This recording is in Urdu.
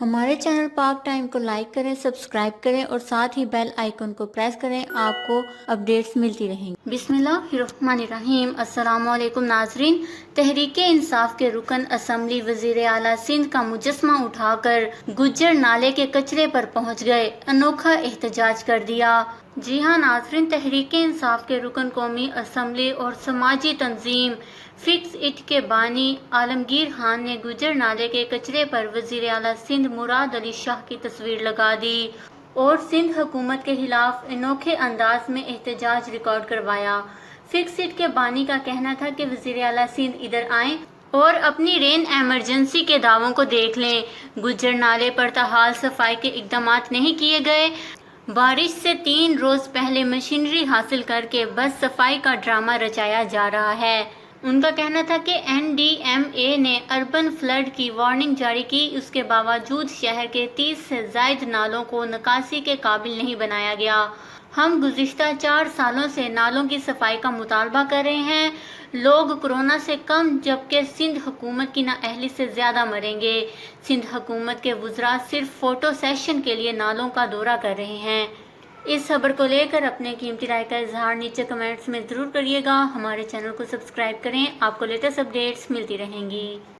ہمارے چینل پاک ٹائم کو لائک کریں، سبسکرائب کریں اور ساتھ ہی بیل آئیکن کو پریس کریں، آپ کو اپڈیٹس ملتی رہیں گی۔ بسم اللہ الرحمن الرحیم۔ السلام علیکم ناظرین۔ تحریک انصاف کے رکن اسمبلی وزیر اعلیٰ سندھ کا مجسمہ اٹھا کر گجر نالے کے کچرے پر پہنچ گئے، انوکھا احتجاج کر دیا۔ جی ہاں ناظرین، تحریک انصاف کے رکن قومی اسمبلی اور سماجی تنظیم فکس اٹ کے بانی عالمگیر خان نے گجر نالے کے کچرے پر وزیر اعلیٰ سندھ مراد علی شاہ کی تصویر لگا دی اور سندھ حکومت کے خلاف انوکھے انداز میں احتجاج ریکارڈ کروایا۔ فکس اٹ کے بانی کا کہنا تھا کہ وزیر اعلیٰ سندھ ادھر آئیں اور اپنی رین ایمرجنسی کے دعووں کو دیکھ لیں۔ گجر نالے پر تاحال صفائی کے اقدامات نہیں کیے گئے۔ بارش سے 3 روز پہلے مشینری حاصل کر کے بس صفائی کا ڈرامہ رچایا جا رہا ہے۔ ان کا کہنا تھا کہ این ڈی ایم اے نے اربن فلڈ کی وارننگ جاری کی، اس کے باوجود شہر کے 30 سے زائد نالوں کو نکاسی کے قابل نہیں بنایا گیا۔ ہم گزشتہ 4 سالوں سے نالوں کی صفائی کا مطالبہ کر رہے ہیں۔ لوگ کورونا سے کم جبکہ سندھ حکومت کی نااہلی سے زیادہ مریں گے۔ سندھ حکومت کے وزراء صرف فوٹو سیشن کے لیے نالوں کا دورہ کر رہے ہیں۔ اس خبر کو لے کر اپنے قیمتی رائے کا اظہار نیچے کمنٹس میں ضرور کریے گا۔ ہمارے چینل کو سبسکرائب کریں، آپ کو لیٹسٹ اپڈیٹس ملتی رہیں گی۔